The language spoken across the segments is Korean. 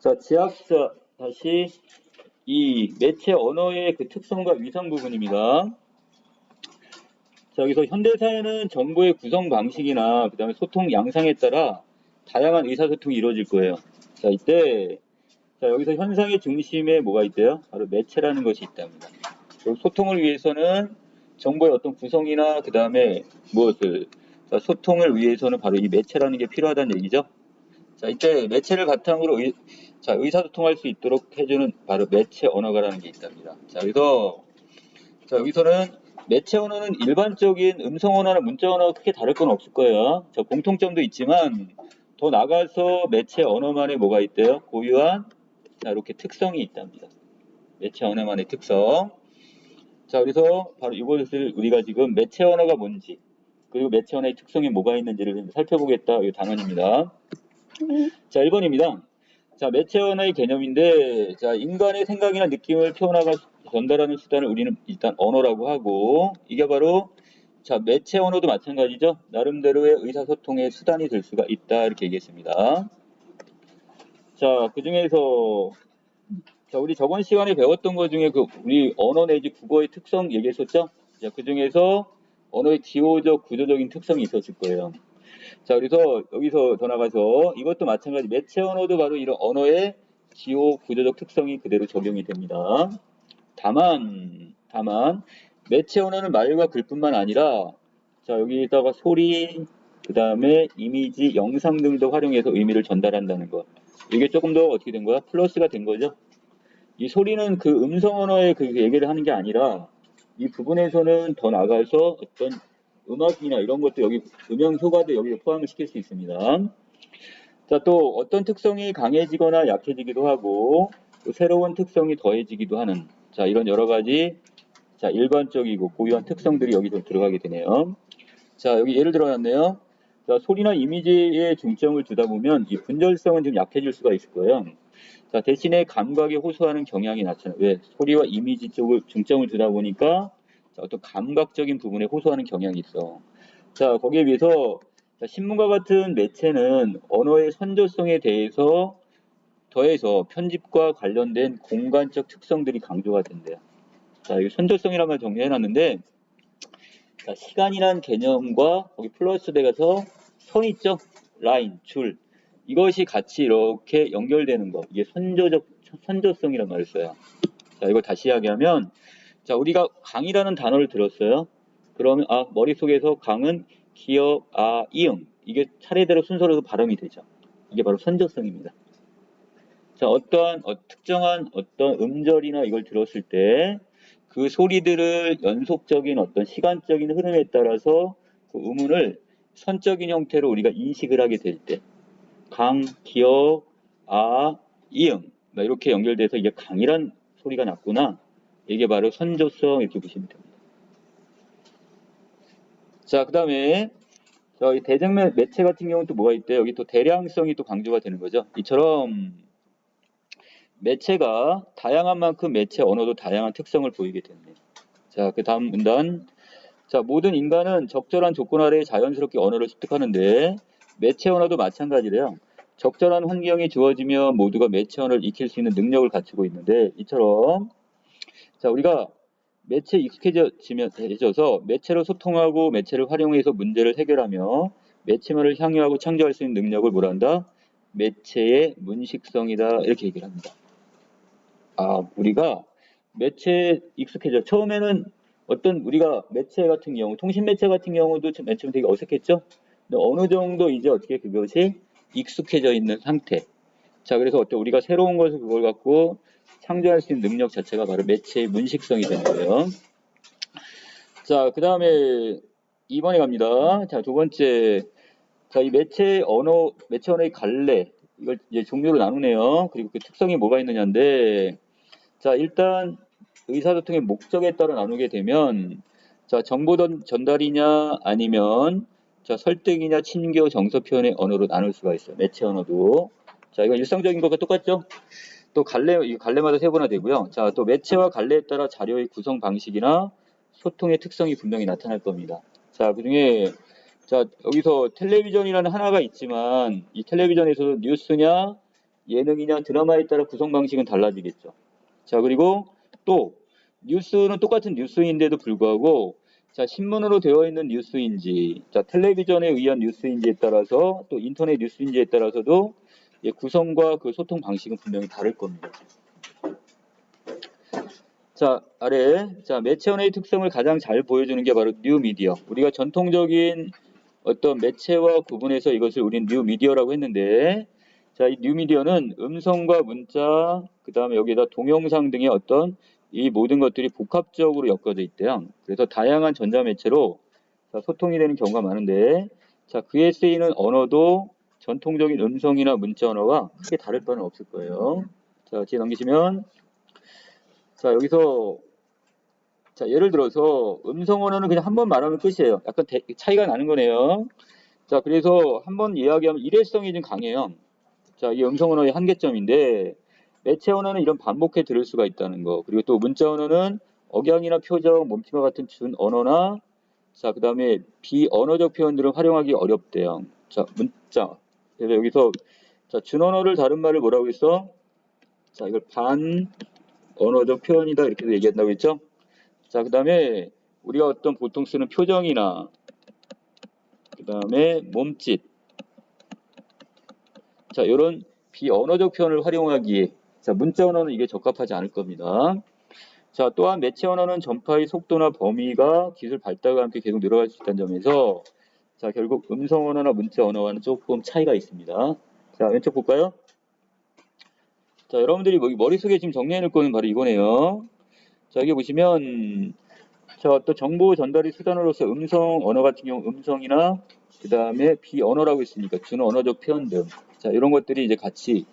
자, 지학자 다시 이 매체 언어의 그 특성과 위상 부분입니다. 자, 여기서 현대사회는 정보의 구성 방식이나 그다음에 소통 양상에 따라 다양한 의사소통이 이루어질 거예요. 자, 이때 자, 여기서 현상의 중심에 뭐가 있대요? 바로 매체라는 것이 있답니다. 소통을 위해서는 정보의 어떤 구성이나 그다음에 무엇을 자, 소통을 위해서는 바로 이 매체라는 게 필요하다는 얘기죠. 자, 이때 매체를 바탕으로 의사소통할 수 있도록 해주는 바로 매체 언어가라는 게 있답니다. 자, 여기서는 매체 언어는 일반적인 음성 언어나 문자 언어가 크게 다를 건 없을 거예요. 저 공통점도 있지만 더 나가서 매체 언어만의 뭐가 있대요? 고유한 자, 이렇게 특성이 있답니다. 매체 언어만의 특성. 자, 그래서 바로 이것을 우리가 지금 매체 언어가 뭔지 그리고 매체 언어의 특성이 뭐가 있는지를 살펴보겠다. 이 단원입니다. 자, 1번입니다. 자, 매체 언어의 개념인데, 자, 인간의 생각이나 느낌을 표현하고 전달하는 수단을 우리는 일단 언어라고 하고, 이게 바로, 자, 매체 언어도 마찬가지죠. 나름대로의 의사소통의 수단이 될 수가 있다. 이렇게 얘기했습니다. 자, 그 중에서, 자, 우리 저번 시간에 배웠던 것 중에 우리 언어 내지 국어의 특성 얘기했었죠? 자, 그 중에서 언어의 기호적, 구조적인 특성이 있었을 거예요. 자, 그래서 여기서 더 나가서 이것도 마찬가지 매체 언어도 바로 이런 언어의 기호 구조적 특성이 그대로 적용이 됩니다. 다만 매체 언어는 말과 글뿐만 아니라 자, 여기다가 소리, 그 다음에 이미지, 영상 등도 활용해서 의미를 전달한다는 것. 이게 조금 더 어떻게 된 거야? 플러스가 된 거죠. 이 소리는 그 음성 언어의 그 얘기를 하는 게 아니라 이 부분에서는 더 나가서 어떤 음악이나 이런 것도 여기 음영 효과도 여기에 포함을 시킬 수 있습니다. 자, 또 어떤 특성이 강해지거나 약해지기도 하고 또 새로운 특성이 더해지기도 하는 자, 이런 여러 가지 자, 일반적이고 고유한 특성들이 여기 좀 들어가게 되네요. 자, 여기 예를 들어놨네요. 자, 소리나 이미지에 중점을 두다 보면 이 분절성은 좀 약해질 수가 있을 거예요. 자, 대신에 감각에 호소하는 경향이 나타나요. 왜? 소리와 이미지 쪽을 중점을 두다 보니까 자, 어떤 감각적인 부분에 호소하는 경향이 있어. 자, 거기에 비해서 자, 신문과 같은 매체는 언어의 선조성에 대해서 더해서 편집과 관련된 공간적 특성들이 강조가 된대요. 자, 이 선조성이라는 걸 정리해놨는데 자, 시간이란 개념과 거기 플러스 돼가서 선 있죠? 라인, 줄. 이것이 같이 이렇게 연결되는 거. 이게 선조성이란 말을 써요. 자, 이걸 다시 이야기하면, 자, 우리가 강이라는 단어를 들었어요. 그러면, 머릿속에서 강은 기역, 이응. 이게 차례대로 순서로 발음이 되죠. 이게 바로 선조성입니다. 자, 어떠한, 특정한 어떤 음절이나 이걸 들었을 때, 그 소리들을 연속적인 어떤 시간적인 흐름에 따라서 그 음운을 선적인 형태로 우리가 인식을 하게 될 때, 강, 기역, 이응 이렇게 연결돼서 이게 강이란 소리가 났구나. 이게 바로 선조성 이렇게 보시면 됩니다. 자, 그 다음에 저희 대정맥 매체 같은 경우는 또 뭐가 있대요? 여기 또 대량성이 또 강조가 되는 거죠. 이처럼 매체가 다양한 만큼 매체 언어도 다양한 특성을 보이게 됩니다. 자, 그 다음 문단. 자, 모든 인간은 적절한 조건 아래에 자연스럽게 언어를 습득하는데 매체 언어도 마찬가지래요. 적절한 환경이 주어지면 모두가 매체 언어를 익힐 수 있는 능력을 갖추고 있는데 이처럼 자, 우리가 매체에 익숙해져서 매체로 소통하고 매체를 활용해서 문제를 해결하며 매체만을 향유하고 창조할 수 있는 능력을 뭐란다? 매체의 문식성이다. 이렇게 얘기를 합니다. 우리가 매체에 익숙해져. 처음에는 어떤 우리가 매체 같은 경우, 통신 매체 같은 경우도 맨 처음 되게 어색했죠? 근데 어느 정도 이제 어떻게 그것이 익숙해져 있는 상태. 자, 그래서 우리가 새로운 것을 그걸 갖고 창조할 수 있는 능력 자체가 바로 매체의 문식성이 되는 거예요. 자, 그 다음에 2번에 갑니다. 자, 두 번째. 자, 이 매체 언어의 갈래. 이걸 이제 종류로 나누네요. 그리고 그 특성이 뭐가 있느냐인데, 자, 일단 의사소통의 목적에 따라 나누게 되면, 자, 정보 전달이냐, 아니면, 자, 설득이냐, 친교, 정서 표현의 언어로 나눌 수가 있어요. 매체 언어도. 자, 이건 일상적인 것과 똑같죠? 또 갈래마다 세분화 되고요. 자, 또 매체와 갈래에 따라 자료의 구성 방식이나 소통의 특성이 분명히 나타날 겁니다. 자, 그 중에, 자, 여기서 텔레비전이라는 하나가 있지만, 이 텔레비전에서도 뉴스냐, 예능이냐 드라마에 따라 구성 방식은 달라지겠죠. 자, 그리고 또 뉴스는 똑같은 뉴스인데도 불구하고 자, 신문으로 되어 있는 뉴스인지, 자, 텔레비전에 의한 뉴스인지에 따라서 또 인터넷 뉴스인지에 따라서도 구성과 그 소통 방식은 분명히 다를 겁니다. 자, 아래 자, 매체원의 특성을 가장 잘 보여주는 게 바로 뉴미디어. 우리가 전통적인 어떤 매체와 구분해서 이것을 우리는 뉴미디어라고 했는데, 자, 이 뉴미디어는 음성과 문자, 그 다음에 여기에다 동영상 등의 어떤 이 모든 것들이 복합적으로 엮어져 있대요. 그래서 다양한 전자매체로 자, 소통이 되는 경우가 많은데, 자, 그에 쓰이는 언어도 전통적인 음성이나 문자 언어와 크게 다를 바는 없을 거예요. 자, 뒤에 넘기시면, 자, 여기서 자, 예를 들어서 음성 언어는 그냥 한 번 말하면 끝이에요. 약간 차이가 나는 거네요. 자, 그래서 한 번 이야기하면 일회성이 좀 강해요. 자, 이게 음성 언어의 한계점인데, 매체 언어는 이런 반복해 들을 수가 있다는 거. 그리고 또 문자 언어는 억양이나 표정, 몸짓과 같은 준 언어나, 자, 그 다음에 비언어적 표현들을 활용하기 어렵대요. 자, 문자. 그래서 여기서, 자, 준 언어를 다른 말을 뭐라고 했어? 자, 이걸 반언어적 표현이다. 이렇게 얘기한다고 했죠? 자, 그 다음에 우리가 어떤 보통 쓰는 표정이나, 그 다음에 몸짓, 자, 이런 비언어적 표현을 활용하기에 자, 문자 언어는 이게 적합하지 않을 겁니다. 자, 또한 매체 언어는 전파의 속도나 범위가 기술 발달과 함께 계속 늘어갈 수 있다는 점에서 자, 결국 음성 언어나 문자 언어와는 조금 차이가 있습니다. 자, 왼쪽 볼까요? 자, 여러분들이 머릿속에 지금 정리해 놓을 거는 바로 이거네요. 자, 여기 보시면 자, 어떤 정보 전달의 수단으로서 음성 언어 같은 경우 음성이나 그 다음에 비언어라고 있으니까 준언어적 표현 등 자, 이런 것들이 이제 같이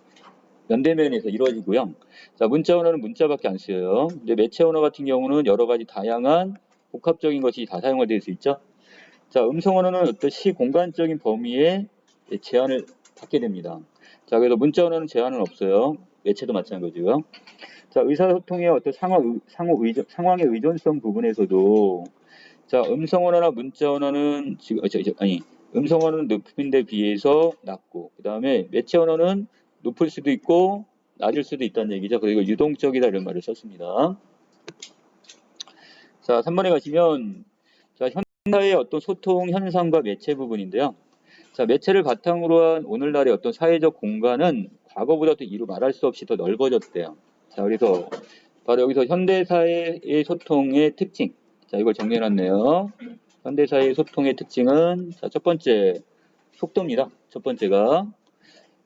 연대면에서 이루어지고요. 자, 문자 언어는 문자밖에 안 쓰여요. 근데 매체 언어 같은 경우는 여러 가지 다양한 복합적인 것이 다 사용될 수 있죠. 자, 음성 언어는 어떤 시공간적인 범위에 제한을 받게 됩니다. 자, 그래서 문자 언어는 제한은 없어요. 매체도 마찬가지고요. 자, 의사소통의 어떤 상황의 의존성 부분에서도 자, 음성 언어나 문자 언어는 음성 언어는 높은 데 비해서 낮고, 그 다음에 매체 언어는 높을 수도 있고 낮을 수도 있다는 얘기죠. 그리고 유동적이다 이런 말을 썼습니다. 자, 3번에 가시면 자, 현대의 어떤 소통 현상과 매체 부분인데요. 자, 매체를 바탕으로 한 오늘날의 어떤 사회적 공간은 과거보다 도 이루 말할 수 없이 더 넓어졌대요. 자, 그래서 바로 여기서 현대사회의 소통의 특징. 자, 이걸 정리해놨네요. 현대사회의 소통의 특징은 자, 첫 번째 속도입니다. 첫 번째가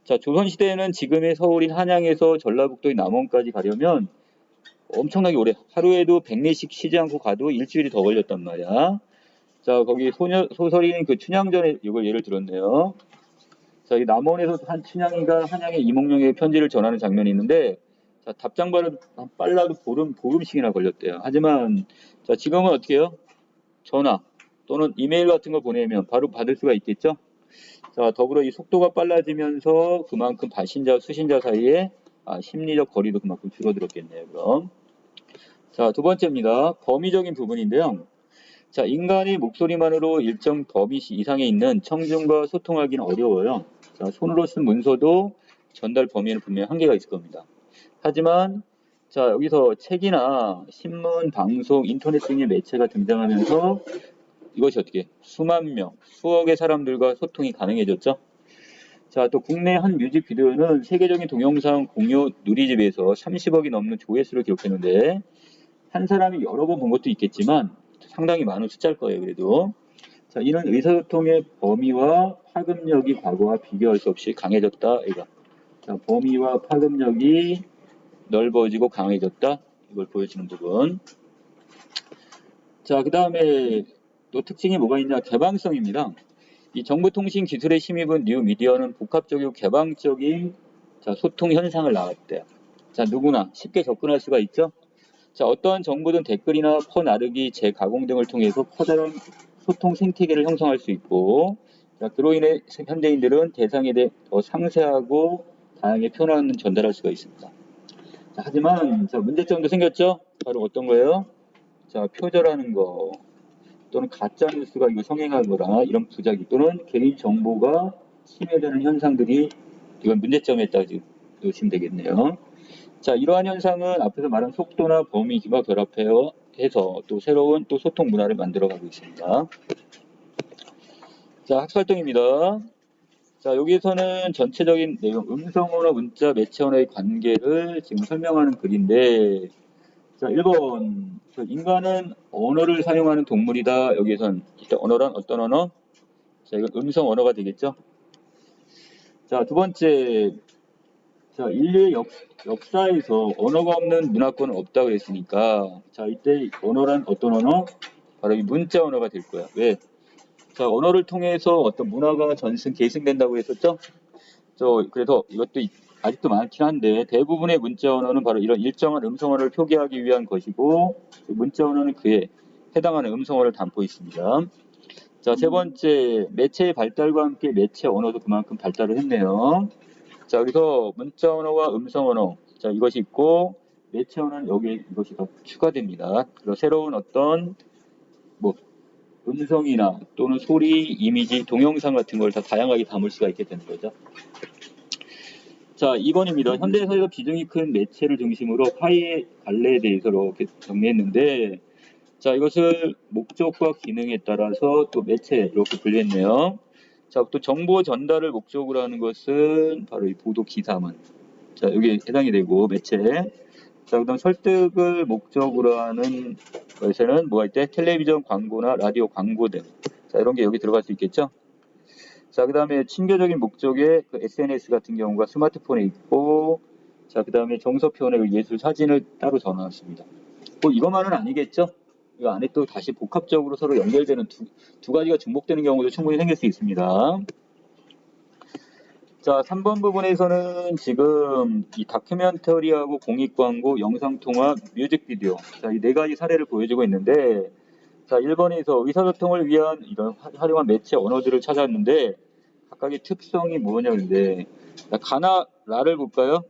자, 조선시대에는 지금의 서울인 한양에서 전라북도의 남원까지 가려면 엄청나게 오래 하루에도 100리씩 쉬지 않고 가도 일주일이 더 걸렸단 말이야. 자, 거기 소설인 그 춘향전에 이걸 예를 들었네요. 자, 이 남원에서 한 춘향이가 한양의 이몽룡에게 편지를 전하는 장면이 있는데 자, 답장받은 빨라도 보름씩이나 걸렸대요. 하지만 자, 지금은 어떻게 해요? 전화 또는 이메일 같은 거 보내면 바로 받을 수가 있겠죠? 자, 더불어 이 속도가 빨라지면서 그만큼 발신자, 수신자 사이에 심리적 거리도 그만큼 줄어들었겠네요. 그럼. 자, 두 번째입니다. 범위적인 부분인데요. 자, 인간이 목소리만으로 일정 범위 이상에 있는 청중과 소통하기는 어려워요. 자, 손으로 쓴 문서도 전달 범위에는 분명히 한계가 있을 겁니다. 하지만 자, 여기서 책이나 신문, 방송, 인터넷 등의 매체가 등장하면서 이것이 어떻게 수만 명, 수억의 사람들과 소통이 가능해졌죠. 자, 또 국내 한 뮤직비디오는 세계적인 동영상 공유 누리집에서 30억이 넘는 조회수를 기록했는데 한 사람이 여러 번 본 것도 있겠지만 상당히 많은 숫자일 거예요. 그래도 자, 이는 의사소통의 범위와 파급력이 과거와 비교할 수 없이 강해졌다. 이거. 자, 범위와 파급력이 넓어지고 강해졌다. 이걸 보여주는 부분. 자, 그 다음에 또 특징이 뭐가 있냐? 개방성입니다. 이 정보통신 기술의 힘입은 뉴미디어는 복합적이고 개방적인 자, 소통 현상을 낳았대요. 자, 누구나 쉽게 접근할 수가 있죠. 자, 어떠한 정보든 댓글이나 퍼나르기, 재가공 등을 통해서 커다란 소통 생태계를 형성할 수 있고, 자, 그로 인해 현대인들은 대상에 대해 더 상세하고 다양하게 표현하는 전달할 수가 있습니다. 자, 하지만 자, 문제점도 생겼죠. 바로 어떤 거예요? 자, 표절하는 거 또는 가짜 뉴스가 이거 성행하거나 이런 부작위 또는 개인 정보가 침해되는 현상들이 이건 문제점에 있다 지금 놓으시면 되겠네요. 자, 이러한 현상은 앞에서 말한 속도나 범위와 결합해서 또 새로운 또 소통 문화를 만들어가고 있습니다. 자, 학습활동입니다. 자, 여기에서는 전체적인 내용, 음성 언어, 문자, 매체 언어의 관계를 지금 설명하는 글인데, 자, 1번. 인간은 언어를 사용하는 동물이다. 여기에선 일단 언어란 어떤 언어? 자, 이건 음성 언어가 되겠죠? 자, 두 번째. 자, 인류의 역사에서 언어가 없는 문화권은 없다 그랬으니까, 자, 이때 언어란 어떤 언어? 바로 이 문자 언어가 될 거야. 왜? 자, 언어를 통해서 어떤 문화가 계승된다고 했었죠? 그래서 이것도 아직도 많긴 한데, 대부분의 문자 언어는 바로 이런 일정한 음성 언어를 표기하기 위한 것이고, 문자 언어는 그에 해당하는 음성 언어를 담고 있습니다. 자, 세 번째, 매체의 발달과 함께 매체 언어도 그만큼 발달을 했네요. 자, 그래서 문자 언어와 음성 언어, 자, 이것이 있고, 매체 언어는 여기에 이것이 더 추가됩니다. 그리고 새로운 어떤, 뭐, 음성이나 또는 소리, 이미지, 동영상 같은 걸 다 다양하게 담을 수가 있게 되는 거죠. 자, 2번입니다. 현대사에서 비중이 큰 매체를 중심으로 파이의 갈래에 대해서 이렇게 정리했는데, 자, 이것을 목적과 기능에 따라서 또 매체 이렇게 분류했네요. 자, 또 정보 전달을 목적으로 하는 것은 바로 이 보도 기사문. 자, 여기에 해당이 되고, 매체. 자, 그 다음 설득을 목적으로 하는 것에는 뭐가 있대? 텔레비전 광고나 라디오 광고 등. 자, 이런 게 여기 들어갈 수 있겠죠? 자, 그 다음에 친교적인 목적의 그 SNS 같은 경우가 스마트폰에 있고, 자, 그 다음에 정서 표현의 예술 사진을 따로 전환했습니다. 뭐 이것만은 아니겠죠? 이 안에 또 다시 복합적으로 서로 연결되는 두 가지가 중복되는 경우도 충분히 생길 수 있습니다. 자, 3번 부분에서는 지금 이 다큐멘터리하고 공익광고, 영상통화, 뮤직비디오, 자, 이 네 가지 사례를 보여주고 있는데, 자, 1번에서 의사소통을 위한 이런 활용한 매체 언어들을 찾았는데, 각각의 특성이 뭐냐는데, 가나라를 볼까요?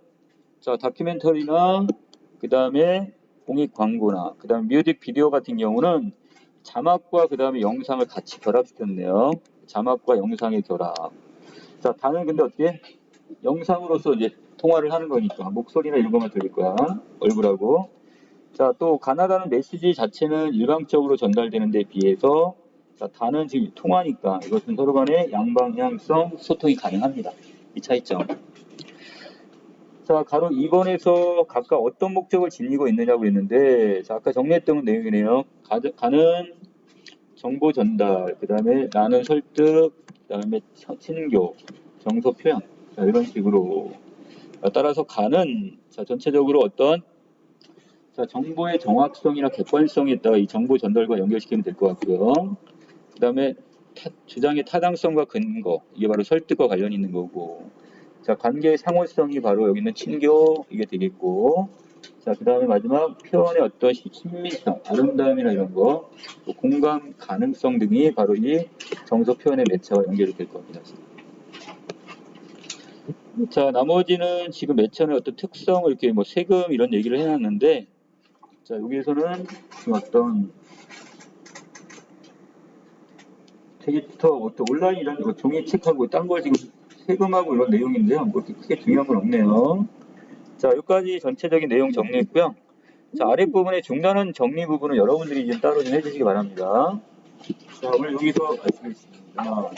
자, 다큐멘터리나, 그 다음에 공익광고나, 그 다음에 뮤직비디오 같은 경우는 자막과 그 다음에 영상을 같이 결합시켰네요. 자막과 영상의 결합. 자, 다는 근데 어떻게? 영상으로서 이제 통화를 하는 거니까 목소리나 이런 것만 들릴 거야. 얼굴하고. 자, 또 가나다는 메시지 자체는 일방적으로 전달되는 데 비해서 자, 다는 지금 통화니까 이것은 서로 간에 양방향성 소통이 가능합니다. 이 차이점. 자, 가로 2번에서 각각 어떤 목적을 지니고 있느냐고 했는데, 자, 아까 정리했던 내용이네요. 가는 정보 전달, 그 다음에 나는 설득, 그 다음에 친교, 정서 표현. 자, 이런 식으로. 따라서 가는, 자, 전체적으로 어떤, 자, 정보의 정확성이나 객관성에 따라 이 정보 전달과 연결시키면 될 것 같고요. 그 다음에 주장의 타당성과 근거, 이게 바로 설득과 관련이 있는 거고. 자, 관계의 상호성이 바로 여기 있는 친교, 이게 되겠고. 자, 그 다음에 마지막 표현의 어떤 친밀성, 아름다움이나 이런 거, 공감 가능성 등이 바로 이 정서 표현의 매체와 연결이 될 겁니다. 자, 나머지는 지금 매체의 어떤 특성을 이렇게 뭐 세금 이런 얘기를 해놨는데, 자, 여기에서는 어떤 데이터, 어떤 온라인 이런 거 종이책하고 딴 걸 지금 세금하고 이런 내용인데요. 뭐 그렇게 크게 중요한 건 없네요. 자, 여기까지 전체적인 내용 정리했고요. 자, 아랫부분에 중단원 정리 부분은 여러분들이 좀 따로 좀 해주시기 바랍니다. 자, 오늘 여기서 마치겠습니다.